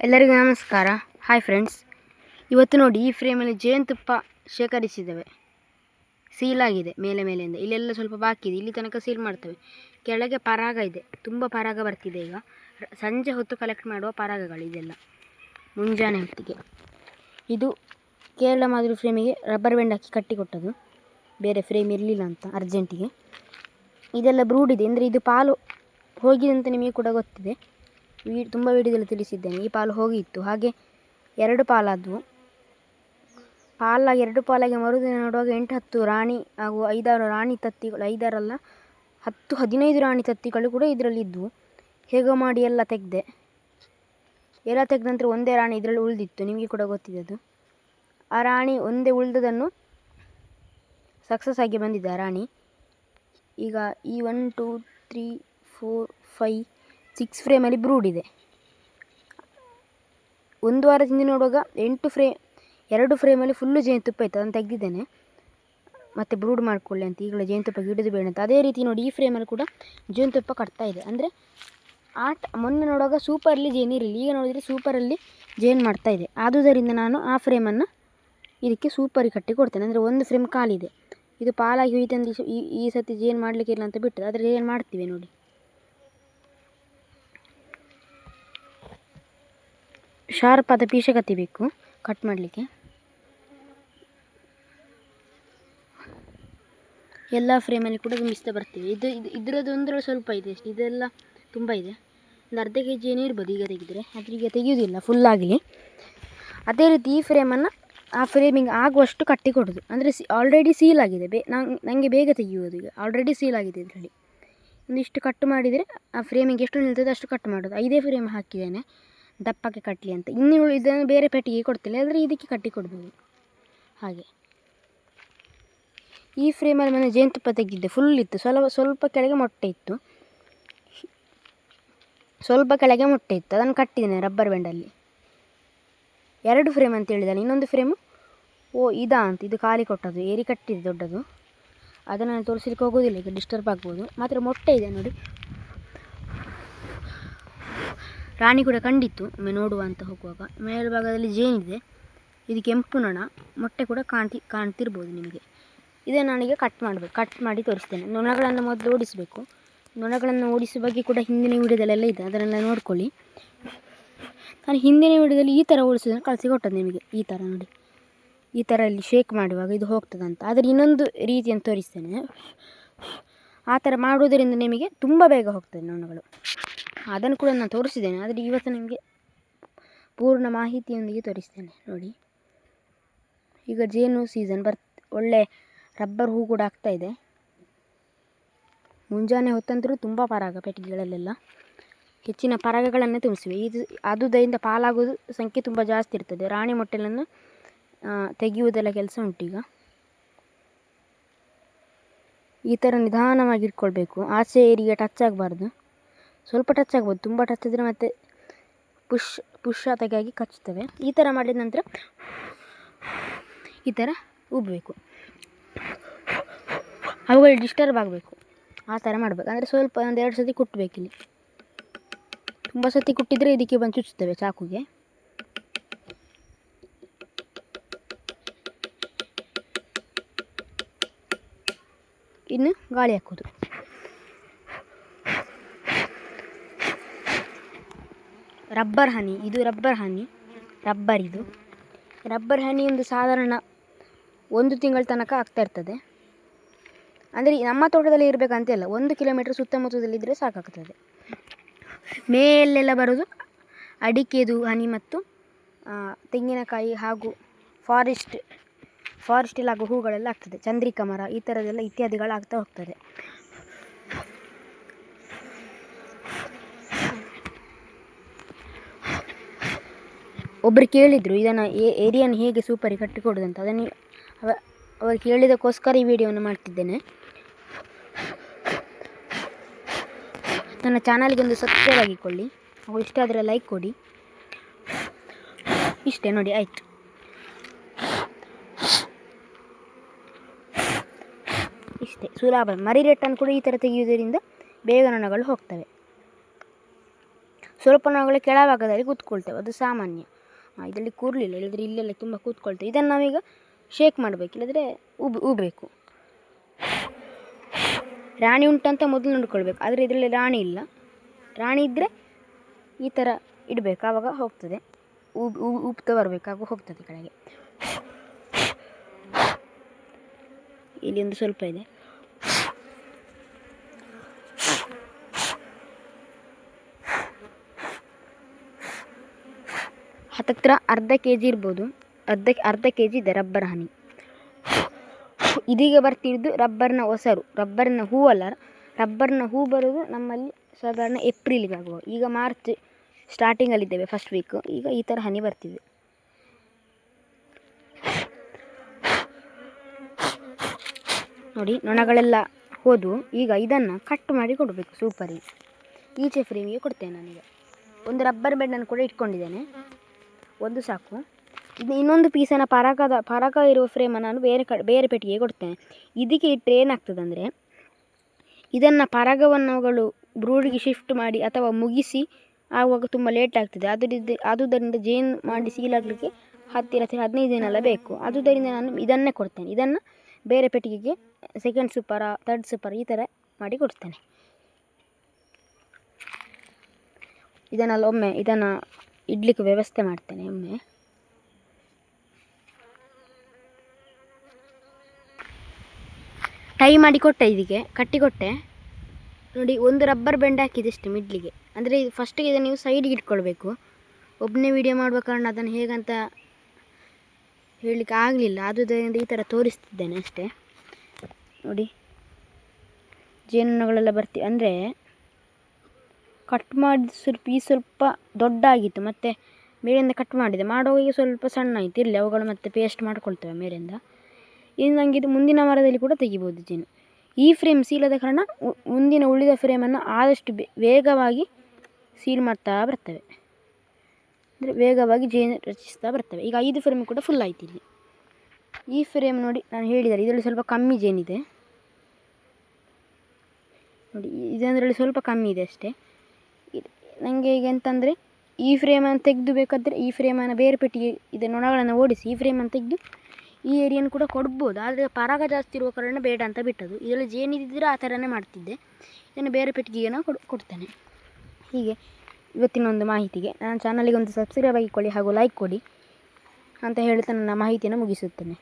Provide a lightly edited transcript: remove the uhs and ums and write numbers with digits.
ಎಲ್ಲರಿಗೂ ನಮಸ್ಕಾರ. Hi friends, ಇವತ್ತು ನೋಡಿ ಈ ಫ್ರೇಮಲ್ಲಿ ಜೇನುತುಪ್ಪ ಶೇಖರಿಸಿದ್ದೇವೆ. ಸೀಲಾಗಿದೆ ಮೇಲೆಯಿಂದ, ಇಲ್ಲೆಲ್ಲ ಸ್ವಲ್ಪ ಬಾಕಿ ಇದೆ. ಇಲ್ಲಿ ತನಕ ಸೀಲ್ ಮಾಡ್ತೇವೆ. ಕೆಳಗೆ ಪರಾಗ ಇದೆ, ತುಂಬ ಪರಾಗ ಬರ್ತಿದೆ. ಈಗ ಸಂಜೆ ಹೊತ್ತು ಕಲೆಕ್ಟ್ ಮಾಡುವ ಪರಾಗಗಳು ಇದೆಲ್ಲ, ಮುಂಜಾನೆ ಹೊತ್ತಿಗೆ. ಇದು ಕೇರಳ ಮಾದರಿ ಫ್ರೇಮಿಗೆ ರಬ್ಬರ್ ಬ್ಯಾಂಡ್ ಹಾಕಿ ಕಟ್ಟಿಕೊಟ್ಟದು, ಬೇರೆ ಫ್ರೇಮ್ ಇರಲಿಲ್ಲ ಅಂತ ಅರ್ಜೆಂಟಿಗೆ. ಇದೆಲ್ಲ ಬ್ರೂಡ್ ಇದೆ, ಅಂದರೆ ಇದು ಪಾಲು ಹೋಗಿದೆ ಅಂತ ನಿಮಗೆ ಕೂಡ ಗೊತ್ತಿದೆ. ತುಂಬ ವಿಡಿಯೋದಲ್ಲಿ ತಿಳಿಸಿದ್ದೇನೆ. ಈ ಪಾಲು ಹೋಗಿತ್ತು, ಹಾಗೆ 2 ಪಾಲಾದವು. ಪಾಲಾಗಿ 2 ಪಾಲಾಗಿ ಮರುದಿನ ನೋಡುವಾಗ 8-10 ರಾಣಿ ಹಾಗೂ 5-6 ರಾಣಿ ತತ್ತಿಗಳು, 5-6 ಅಲ್ಲ 10-15 ರಾಣಿ ತತ್ತಿಗಳು ಕೂಡ ಇದರಲ್ಲಿ ಇದ್ದವು. ಹೇಗೋ ಮಾಡಿ ಎಲ್ಲ ತೆಗೆದೆ. ಎಲ್ಲ ತೆಗೆದ ನಂತರ ಒಂದೇ ರಾಣಿ ಇದರಲ್ಲಿ ಉಳಿದಿತ್ತು, ನಿಮಗೆ ಕೂಡ ಗೊತ್ತಿದೆ ಅದು. ಆ ರಾಣಿ ಒಂದೇ ಉಳಿದದನ್ನು ಸಕ್ಸಸ್ ಆಗಿ ಬಂದಿದೆ ಆ ರಾಣಿ. ಈಗ ಈ 1 2 3 4 5 6 ಫ್ರೇಮಲ್ಲಿ ಬ್ರೂಡ್ ಇದೆ. ಒಂದು ವಾರದ ಹಿಂದೆ ನೋಡುವಾಗ 2 ಫ್ರೇಮಲ್ಲಿ ಫುಲ್ಲು ಜೇನುತುಪ್ಪ ಇತ್ತು, ಅದನ್ನು ತೆಗೆದಿದ್ದೇನೆ. ಮತ್ತು ಬ್ರೂಡ್ ಮಾಡಿಕೊಳ್ಳಿ ಅಂತ, ಈಗಲೇ ಜೇನುತುಪ್ಪ ಗಿಡದು ಬೇಡ ಅಂತ. ಅದೇ ರೀತಿ ನೋಡಿ ಈ ಫ್ರೇಮಲ್ಲಿ ಕೂಡ ಜೇನುತುಪ್ಪ ಕಟ್ತಾ ಇದೆ. ಅಂದರೆ ಮೊನ್ನೆ ನೋಡುವಾಗ ಸೂಪರಲ್ಲಿ ಜೇನು ಇರಲಿಲ್ಲ, ಈಗ ನೋಡಿದರೆ ಸೂಪರಲ್ಲಿ ಜೇನು ಮಾಡ್ತಾ ಇದೆ. ಆದುದರಿಂದ ನಾನು ಆ ಫ್ರೇಮನ್ನು ಇದಕ್ಕೆ ಸೂಪರಿಗೆ ಕಟ್ಟಿ ಕೊಡ್ತೇನೆ. ಅಂದರೆ ಒಂದು ಫ್ರೇಮ್ ಖಾಲಿದೆ. ಇದು ಪಾಲಾಗಿ ಹೋಯ್ತಂದು ಈ ಸತಿ ಜೇನು ಮಾಡಲಿಕ್ಕಿಲ್ಲ ಅಂತ ಬಿಟ್ಟರೆ, ಆದರೆ ಜೇನು ಮಾಡ್ತೀವಿ ನೋಡಿ. ಶಾರ್ಪ್ ಆದ ಪೀಸೆ ಕತ್ತಿಬೇಕು ಕಟ್ ಮಾಡಲಿಕ್ಕೆ. ಎಲ್ಲ ಫ್ರೇಮಲ್ಲಿ ಕೂಡ ತುಂಬಿಸ್ತಾ ಬರ್ತೀವಿ. ಇದರದ್ದು ಒಂದರಲ್ಲಿ ಸ್ವಲ್ಪ ಇದೆ ಅಷ್ಟೇ, ಇದೆಲ್ಲ ತುಂಬ ಇದೆ. ಒಂದು ಅರ್ಧ kg ಏನು ಇರ್ಬೋದು ಈಗ ತೆಗೆದರೆ, ಆದರೆ ಈಗ ತೆಗೆಯೋದಿಲ್ಲ ಫುಲ್ಲಾಗಲಿ. ಅದೇ ರೀತಿ ಈ ಫ್ರೇಮನ್ನು ಆ ಫ್ರೇಮಿಗೆ ಆಗುವಷ್ಟು ಕಟ್ಟಿ ಕೊಡೋದು. ಅಂದರೆ ಆಲ್ರೆಡಿ ಸೀಲ್ ಆಗಿದೆ, ನನಗೆ ಬೇಗ ತೆಗೆಯುವುದು. ಈಗ ಆಲ್ರೆಡಿ ಸೀಲ್ ಆಗಿದೆ ಇದರಲ್ಲಿ. ಒಂದಿಷ್ಟು ಕಟ್ ಮಾಡಿದರೆ ಆ ಫ್ರೇಮಿಗೆ ಎಷ್ಟು ನಿಲ್ತದೆ ಅಷ್ಟು ಕಟ್ ಮಾಡೋದು. 5 ಫ್ರೇಮ್ ಹಾಕಿದ್ದೇನೆ ದಪ್ಪಕ್ಕೆ ಕಟ್ಟಲಿ ಅಂತ. ಇನ್ನು ಇದನ್ನು ಬೇರೆ ಪೆಟ್ಟಿಗೆ ಕೊಡ್ತಿಲ್ಲ, ಆದರೆ ಇದಕ್ಕೆ ಕಟ್ಟಿ ಕೊಡ್ಬೋದು. ಹಾಗೆ ಈ ಫ್ರೇಮಲ್ಲಿ ಮನೆ ಜೇನುತುಪ್ಪ ತೆಗೆದಿದ್ದೆ, ಫುಲ್ ಇತ್ತು. ಸ್ವಲ್ಪ ಕೆಳಗೆ ಮೊಟ್ಟೆ ಇತ್ತು, ಅದನ್ನು ಕಟ್ಟಿದ್ದೇನೆ ರಬ್ಬರ್ ಬ್ಯಾಂಡಲ್ಲಿ. 2 ಫ್ರೇಮ್ ಅಂತ ಹೇಳಿದ್ದಾನೆ. ಇನ್ನೊಂದು ಫ್ರೇಮು ಇದಾ ಅಂತ, ಇದು ಖಾಲಿ ಕೊಟ್ಟದ್ದು, ಏರಿ ಕಟ್ಟಿದೆ ದೊಡ್ಡದು. ಅದನ್ನು ನಾನು ತೋರಿಸಲಿಕ್ಕೆ ಹೋಗೋದಿಲ್ಲ, ಈಗ ಡಿಸ್ಟರ್ಬ್ ಆಗ್ಬೋದು. ಮಾತ್ರ ಮೊಟ್ಟೆ ಇದೆ ನೋಡಿ, ರಾಣಿ ಕೂಡ ಕಂಡಿತ್ತು ಒಮ್ಮೆ ನೋಡುವ ಅಂತ ಹೋಗುವಾಗ. ಮೇಲ್ಭಾಗದಲ್ಲಿ ಜೇನಿದೆ, ಇದು ಕೆಂಪು ನೊಣ, ಮೊಟ್ಟೆ ಕೂಡ ಕಾಣ್ತಿರ್ಬೋದು ನಿಮಗೆ. ಇದನ್ನು ನಾನೀಗ ಕಟ್ ಮಾಡಿ ತೋರಿಸ್ತೇನೆ. ನೊಣಗಳನ್ನು ಮೊದಲು ಓಡಿಸಬೇಕು. ನೊಣಗಳನ್ನು ಓಡಿಸುವ ಬಗ್ಗೆ ಕೂಡ ಹಿಂದಿನ ವಿಡಿಯೋದಲ್ಲೆಲ್ಲ ಇದೆ, ಅದನ್ನೆಲ್ಲ ನೋಡ್ಕೊಳ್ಳಿ. ನಾನು ಹಿಂದಿನ ವಿಡಿಯೋದಲ್ಲಿ ಈ ಥರ ಓಡಿಸೋದನ್ನು ಕಳಿಸಿಕೊಟ್ಟದ್ದು ನಿಮಗೆ. ಈ ಥರ ನೋಡಿ, ಈ ಥರ ಇಲ್ಲಿ ಶೇಕ್ ಮಾಡುವಾಗ ಇದು ಹೋಗ್ತದಂತ. ಆದರೆ ಇನ್ನೊಂದು ರೀತಿಯನ್ನು ತೋರಿಸ್ತೇನೆ. ಆ ಥರ ಮಾಡುವುದರಿಂದ ನಿಮಗೆ ತುಂಬ ಬೇಗ ಹೋಗ್ತದೆ ನೊಣಗಳು. ಅದನ್ನು ಕೂಡ ನಾನು ತೋರಿಸಿದ್ದೇನೆ, ಆದರೆ ಇವತ್ತು ನಿಮಗೆ ಪೂರ್ಣ ಮಾಹಿತಿಯೊಂದಿಗೆ ತೋರಿಸ್ತೇನೆ ನೋಡಿ. ಈಗ ಜೇನು ಸೀಸನ್ ಒಳ್ಳೆ ರಬ್ಬರ್ ಹೂ ಕೂಡ ಆಗ್ತಾಯಿದೆ. ಮುಂಜಾನೆ ಹೊತ್ತಂತರೂ ತುಂಬ ಪರಾಗ ಪೆಟ್ಟಿಗೆಗಳಲ್ಲೆಲ್ಲ ಹೆಚ್ಚಿನ ಪರಾಗಗಳನ್ನೇ ತುಂಬಿಸಿವೆ. ಆದುದರಿಂದ ಪಾಲಾಗೋದು ಸಂಖ್ಯೆ ತುಂಬ ಜಾಸ್ತಿ ಇರ್ತದೆ. ರಾಣಿ ಮೊಟ್ಟೆಗಳನ್ನು ತೆಗೆಯುವುದೆಲ್ಲ ಕೆಲಸ ಉಂಟೀಗ. ಈ ಥರ ನಿಧಾನವಾಗಿ ಇಟ್ಕೊಳ್ಬೇಕು, ಆಚೆ ಏರಿಗೆ ಟಚ್ ಆಗಬಾರ್ದು. ಸ್ವಲ್ಪ ಟಚ್ ಆಗ್ಬೋದು, ತುಂಬ ಟಚ್ ಆದರೆ ಮತ್ತೆ ಪುಷ್ ತೆಗಾಗಿ ಕಚ್ತವೆ. ಈ ಥರ ಮಾಡಿದ ನಂತರ ಈ ಥರ ಉಬ್ಬಬೇಕು, ಅವುಗಳು ಡಿಸ್ಟರ್ಬ್ ಆಗಬೇಕು. ಆ ಥರ ಮಾಡಬೇಕು. ಅಂದರೆ ಸ್ವಲ್ಪ 1-2 ಸತಿ ಕುಟ್ಟಬೇಕಿಲ್ಲಿ. ತುಂಬ ಸತಿ ಕುಟ್ಟಿದರೆ ಇದಕ್ಕೆ ಬಂದು ಚುಚ್ಚುತ್ತವೆ ಚಾಕುಗೆ. ಇನ್ನು ಗಾಳಿ ಹಾಕೋದು. ರಬ್ಬರ್ ಹನಿ, ಇದು ರಬ್ಬರ್ ಹನಿ ಒಂದು ಸಾಧಾರಣ 1 ತಿಂಗಳ ತನಕ ಆಗ್ತಾ ಇರ್ತದೆ. ಅಂದರೆ ನಮ್ಮ ತೋಟದಲ್ಲಿ ಇರಬೇಕಂತ ಇಲ್ಲ, 1 ಕಿಲೋಮೀಟರ್ ಸುತ್ತಮುತ್ತದಲ್ಲಿದ್ದರೆ ಸಾಕಾಗ್ತದೆ. ಮೇಲೆಲ್ಲ ಬರೋದು ಅಡಿಕೆದು ಹನಿ ಮತ್ತು ತೆಂಗಿನಕಾಯಿ ಹಾಗೂ ಫಾರೆಸ್ಟಲ್ಲಿ ಆಗೋ ಹೂಗಳೆಲ್ಲ ಆಗ್ತದೆ. ಚಂದ್ರಿಕಾ ಮರ, ಈ ಥರದ್ದೆಲ್ಲ ಇತ್ಯಾದಿಗಳು ಆಗ್ತಾ ಹೋಗ್ತದೆ. ಒಬ್ಬರು ಕೇಳಿದರು ಇದನ್ನು ಏರಿಯನ್ನು ಹೇಗೆ ಸೂಪರಿಗೆ ಕಟ್ಟಿಕೊಡೋದಂತ. ಅದನ್ನು ಅವರು ಕೇಳಿದಕ್ಕೋಸ್ಕರ ಈ ವಿಡಿಯೋವನ್ನು ಮಾಡ್ತಿದ್ದೇನೆ. ನನ್ನ ಚಾನಲ್ಗೆ ಒಂದು ಸಬ್ಸ್ಕ್ರೈಬ್ ಆಗಿಕೊಳ್ಳಿ, ಹಾಗೂ ಇಷ್ಟ ಆದರೆ ಲೈಕ್ ಕೊಡಿ. ಇಷ್ಟೇ ನೋಡಿ, ಆಯಿತು. ಇಷ್ಟೇ ಸುಲಭ. ಮರಿ ರೇಟನ್ನು ಕೂಡ ಈ ಥರ ತೆಗೆಯುವುದರಿಂದ ಬೇಗ ನೊಣಗಳು ಹೋಗ್ತವೆ. ಸ್ವಲ್ಪ ನೊಣಗಳು ಕೆಳಭಾಗದಲ್ಲಿ ಕೂತ್ಕೊಳ್ತೇವೆ, ಅದು ಸಾಮಾನ್ಯ. ಇದರಲ್ಲಿ ಕೂರಲಿಲ್ಲ, ಇಲ್ಲದ್ರೆ ಇಲ್ಲೆಲ್ಲ ತುಂಬ ಕೂತ್ಕೊಳ್ತೇವೆ. ಇದನ್ನು ನಾವೀಗ ಶೇಕ್ ಮಾಡಬೇಕು, ಇಲ್ಲದ್ರೆ ಊಬೇಕು. ರಾಣಿ ಉಂಟಂತ ಮೊದಲು ನೋಡ್ಕೊಳ್ಬೇಕು, ಆದರೆ ಇದರಲ್ಲಿ ರಾಣಿ ಇಲ್ಲ. ರಾಣಿ ಇದ್ದರೆ ಈ ಥರ ಇಡಬೇಕು, ಆವಾಗ ಹೋಗ್ತದೆ. ಉಪ್ತಾ ಬರಬೇಕಾಗ ಹೋಗ್ತದೆ ಕೆಳಗೆ. ಇಲ್ಲಿ ಒಂದು ಸ್ವಲ್ಪ ಇದೆ. ಹತ್ತತ್ರ ಅರ್ಧ kg ಇರ್ಬೋದು, ಅರ್ಧ kg ಇದೆ ರಬ್ಬರ್ ಹನಿ. ಇದೀಗ ಬರ್ತಿದ್ದು ರಬ್ಬರ್ನ ಹೊಸರು, ರಬ್ಬರ್ನ ಹೂವಲ್ಲ. ರಬ್ಬರ್ನ ಹೂ ಬರೋದು ನಮ್ಮಲ್ಲಿ ಸಾಧಾರಣ ಏಪ್ರಿಲ್ಗೆ ಆಗುವ. ಈಗ ಮಾರ್ಚ್ ಸ್ಟಾರ್ಟಿಂಗಲ್ಲಿದ್ದೇವೆ, ಫಸ್ಟ್ ವೀಕ್. ಈಗ ಈ ಥರ ಹನಿ ಬರ್ತಿದೆ. ನೋಡಿ, ನೊಣಗಳೆಲ್ಲ ಹೋದು. ಈಗ ಇದನ್ನು ಕಟ್ ಮಾಡಿ ಕೊಡಬೇಕು ಸೂಪರಿಗೆ. ಈಚೆ ಫ್ರೇಮಿಗೆ ಕೊಡ್ತೇನೆ ನಾನೀಗ. ಒಂದು ರಬ್ಬರ್ ಬ್ಯಾಂಡನ್ನು ಕೂಡ ಇಟ್ಕೊಂಡಿದ್ದೇನೆ, ಒಂದು ಸಾಕು. ಇದು ಇನ್ನೊಂದು ಪೀಸನ್ನು ಪರಾಗ ಇರುವ ಫ್ರೇಮನ್ನು ನಾನು ಬೇರೆ ಪೆಟ್ಟಿಗೆಗೆ ಕೊಡ್ತೇನೆ. ಇದಕ್ಕೆ ಇಟ್ಟರೆ ಏನಾಗ್ತದಂದರೆ, ಇದನ್ನು ಪರಾಗವನ್ನುಗಳು ಬ್ರೂಡಿಗೆ ಶಿಫ್ಟ್ ಮಾಡಿ ಅಥವಾ ಮುಗಿಸಿ ಆಗುವಾಗ ತುಂಬ ಲೇಟ್ ಆಗ್ತದೆ. ಆದುದರಿಂದ ಜೇನು ಮಾಡಿ ಸೀಲಾಗಲಿಕ್ಕೆ 10-15 ದಿನ ಎಲ್ಲ ಬೇಕು. ಆದುದರಿಂದ ನಾನು ಇದನ್ನೇ ಕೊಡ್ತೇನೆ. ಇದನ್ನು ಬೇರೆ ಪೆಟ್ಟಿಗೆಗೆ ಸೆಕೆಂಡ್ ಸೂಪರ, ಥರ್ಡ್ ಸೂಪರ್ ಈ ಥರ ಮಾಡಿ ಕೊಡ್ತೇನೆ. ಇದನ್ನು ಇಡ್ಲಿಕ್ಕೆ ವ್ಯವಸ್ಥೆ ಮಾಡ್ತೇನೆ ಒಮ್ಮೆ. ಟೈ ಮಾಡಿ ಕೊಟ್ಟೆ, ಇದಕ್ಕೆ ಕಟ್ಟಿಕೊಟ್ಟೆ. ನೋಡಿ, ಒಂದು ರಬ್ಬರ್ ಬ್ಯಾಂಡ್ ಹಾಕಿದೆ ಅಷ್ಟೇ ಮಿಡ್ಲಿಗೆ. ಅಂದರೆ ಫಸ್ಟಿಗೆ ಇದನ್ನು ನೀವು ಸೈಡಿಗೆ ಇಟ್ಕೊಳ್ಬೇಕು. ಒಬ್ಬನೇ ವಿಡಿಯೋ ಮಾಡುವ ಕಾರಣ ಅದನ್ನು ಹೇಗಂತ ಹೇಳಲಿಕ್ಕೆ ಆಗಲಿಲ್ಲ, ಆದುದರಿಂದ ಈ ಥರ ತೋರಿಸ್ತಿದ್ದೇನೆ ಅಷ್ಟೇ. ನೋಡಿ, ಜೇನುನೊಣಗಳೆಲ್ಲ ಬರ್ತೀವಿ. ಅಂದರೆ ಕಟ್ ಮಾಡಿದ ಪೀಸ್ ಸ್ವಲ್ಪ ದೊಡ್ಡ ಆಗಿತ್ತು, ಮತ್ತು ಮೇಲಿಂದ ಕಟ್ ಮಾಡಿದೆ. ಮಾಡುವಾಗ ಸ್ವಲ್ಪ ಸಣ್ಣ ಆಯಿತು. ಇರಲಿ, ಅವುಗಳು ಮತ್ತೆ ಪೇಸ್ಟ್ ಮಾಡ್ಕೊಳ್ತೇವೆ ಮೇಲಿಂದ. ಇನ್ನು ನನಗೆ ಇದು ಮುಂದಿನ ವಾರದಲ್ಲಿ ಕೂಡ ತೆಗಿಬೋದು ಜೇನು. ಈ ಫ್ರೇಮ್ ಸೀಲದ ಕಾರಣ ಮುಂದಿನ ಉಳಿದ ಫ್ರೇಮನ್ನು ಆದಷ್ಟು ವೇಗವಾಗಿ ಸೀಲ್ ಮಾಡ್ತಾ ಬರ್ತವೆ. ಅಂದರೆ ವೇಗವಾಗಿ ಜೇನು ರಚಿಸ್ತಾ ಬರ್ತವೆ. ಈಗ 5 ಫ್ರೇಮ್ ಕೂಡ ಫುಲ್ ಆಯ್ತು. ಇಲ್ಲಿ ಈ ಫ್ರೇಮ್ ನೋಡಿ, ನಾನು ಹೇಳಿದರೆ ಇದರಲ್ಲಿ ಸ್ವಲ್ಪ ಕಮ್ಮಿ ಜೇನಿದೆ. ನೋಡಿ, ಇದರಲ್ಲಿ ಸ್ವಲ್ಪ ಕಮ್ಮಿ ಇದೆ ಅಷ್ಟೇ. ನನಗೆ ಈಗ ಎಂತಂದರೆ, ಈ ಫ್ರೇಮನ್ನು ತೆಗೆದು ಬೇಕಾದರೆ ಈ ಫ್ರೇಮನ್ನು ಬೇರೆ ಪೆಟ್ಟಿಗೆ ಇದೆ ನೊಣಗಳನ್ನು ಓಡಿಸಿ ಈ ಫ್ರೇಮನ್ನು ತೆಗೆದು ಈ ಏರಿಯನ್ನು ಕೂಡ ಕೊಡ್ಬೋದು. ಆದರೆ ಪರಾಗ ಜಾಸ್ತಿ ಇರುವ ಕಾರಣ ಬೇಡ ಅಂತ ಬಿಟ್ಟದು. ಇದರಲ್ಲಿ ಜೇನಿದ್ದರೆ ಆ ಥರನೇ ಮಾಡ್ತಿದ್ದೆ. ಇದನ್ನು ಬೇರೆ ಪೆಟ್ಟಿಗೆಗೆ ನಾನು ಕೊಡ್ತೇನೆ. ಹೀಗೆ ಇವತ್ತಿನ ಒಂದು ಮಾಹಿತಿಗೆ ನನ್ನ ಚಾನಲಿಗೆ ಒಂದು ಸಬ್ಸ್ಕ್ರೈಬ್ ಆಗಿಕೊಳ್ಳಿ ಹಾಗೂ ಲೈಕ್ ಕೊಡಿ ಅಂತ ಹೇಳ್ತಾ ನನ್ನ ಮಾಹಿತಿಯನ್ನು ಮುಗಿಸುತ್ತೇನೆ.